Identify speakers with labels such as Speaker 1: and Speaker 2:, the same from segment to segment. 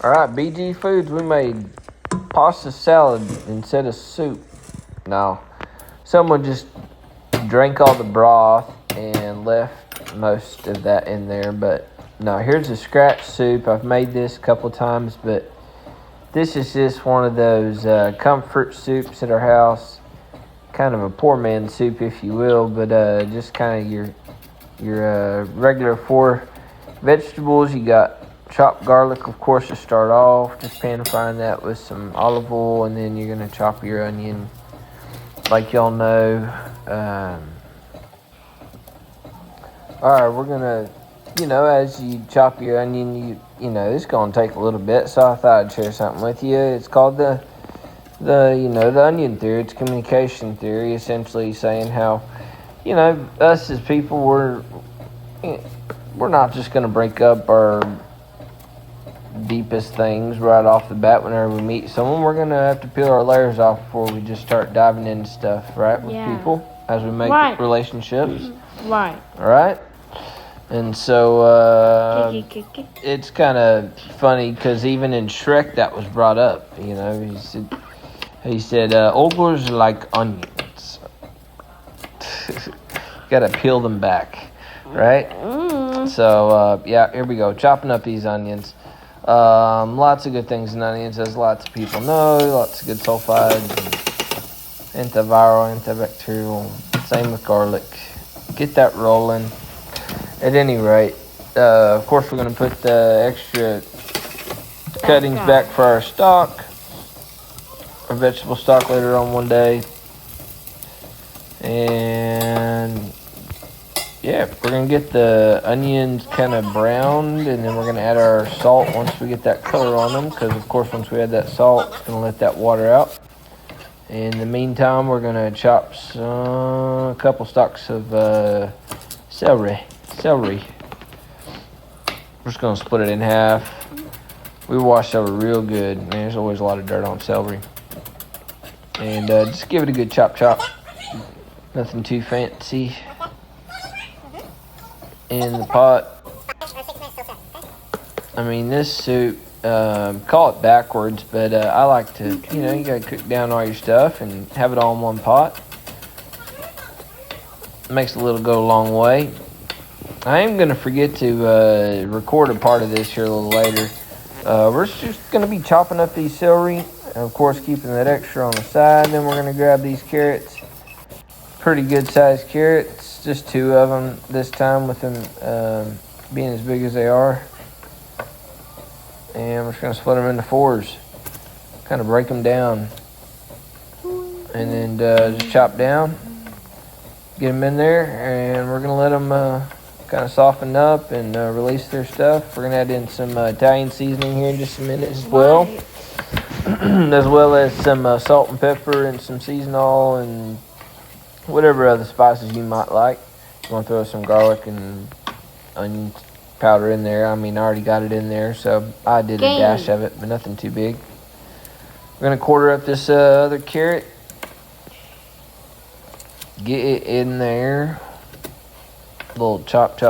Speaker 1: All right, BG Foods, we made pasta salad instead of soup. Now, someone just drank all the broth and left most of that in there, but no, here's a scratch soup. I've made this a couple times, but this is just one of those comfort soups at our house. Kind of a poor man's soup, if you will, but just kind of your regular 4 vegetables. You got chopped garlic, of course, to start off. Just pan frying that with some olive oil, and then you're gonna chop your onion, like y'all know. All right, we're gonna, as you chop your onion, it's gonna take a little bit. So I thought I'd share something with you. It's called the onion theory. It's communication theory, essentially saying how, us as people, we're not just gonna break up our deepest things right off the bat whenever we meet someone. We're gonna have to peel our layers off before we just start diving into stuff, right? With people as we make relationships.
Speaker 2: Right.
Speaker 1: All right. And so it's kind of funny because even in Shrek that was brought up. He said ogres are like onions. Gotta peel them back, right? So here we go, chopping up these onions. Lots of good things in onions, as lots of people know. Lots of good sulfides, antiviral, antibacterial. Same with garlic. Get that rolling. At any rate, of course, we're going to put the extra cuttings back for our stock, our vegetable stock later on one day. And yeah, we're going to get the onions kind of browned, and then we're going to add our salt once we get that color on them, because of course once we add that salt, it's going to let that water out. In the meantime, we're going to chop a couple stalks of celery. We're just going to split it in half. We wash celery real good. Man, there's always a lot of dirt on celery. And just give it a good chop. Nothing too fancy. In the pot. I mean, this soup, call it backwards, but I like to, you got to cook down all your stuff and have it all in one pot. Makes a little go a long way. I am going to forget to record a part of this here a little later. We're just going to be chopping up these celery. Of course, keeping that extra on the side. Then we're going to grab these carrots. Pretty good sized carrots. Just 2 of them this time, with them being as big as they are. And we're just going to split them into 4s. Kind of break them down. And then just chop down. Get them in there. And we're going to let them kind of soften up and release their stuff. We're going to add in some Italian seasoning here in just a minute as well. As well as some salt and pepper and some seasonal and whatever other spices you might like. You want to throw some garlic and onion powder in there. I mean, I already got it in there, so I did a dash of it, but nothing too big. We're going to quarter up this other carrot. Get it in there. A little chop.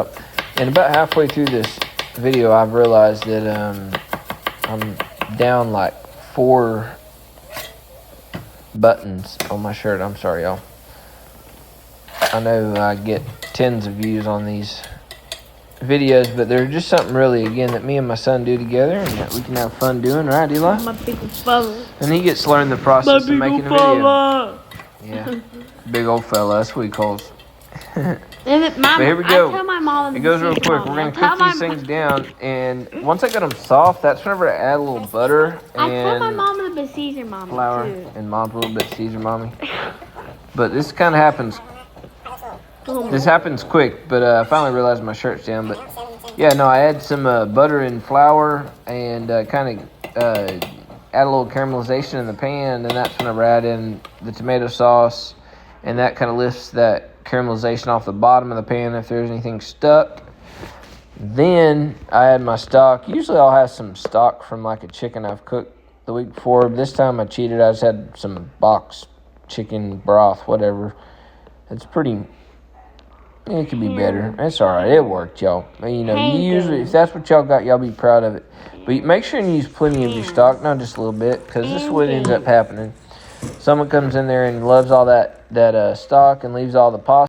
Speaker 1: And about halfway through this video, I've realized that I'm down like 4 buttons on my shirt. I'm sorry, y'all. I know I get tens of views on these videos, but they're just something really, again, that me and my son do together and that we can have fun doing, right, Eli?
Speaker 2: My big old fella.
Speaker 1: And he gets to learn the process of making a video.
Speaker 2: Yeah.
Speaker 1: Big old fella, that's what he calls.
Speaker 2: But
Speaker 1: here we go.
Speaker 2: I tell my mom
Speaker 1: it goes real quick. We're going to cook these things down, and once I get them soft, that's whenever I add a little butter and
Speaker 2: I tell my mom a little bit Caesar mommy
Speaker 1: flour,
Speaker 2: too.
Speaker 1: and mom's a little bit Caesar mommy. But this kind of happens. This happens quick, but I finally realized my shirt's down. But yeah, no, I add some butter and flour and kind of add a little caramelization in the pan, and that's whenever I add in the tomato sauce, and that kind of lifts that caramelization off the bottom of the pan if there's anything stuck. Then I add my stock. Usually I'll have some stock from like a chicken I've cooked the week before. This time I cheated. I just had some box chicken broth, whatever. It's pretty It could be better. It's all right. It worked, y'all. You know, you usually, if
Speaker 2: Pancakes.
Speaker 1: that's what y'all got, y'all be proud of it. But make sure you use plenty of your stock, not just a little bit, because this is what ends up happening. Someone comes in there and loves all that stock and leaves all the pasta.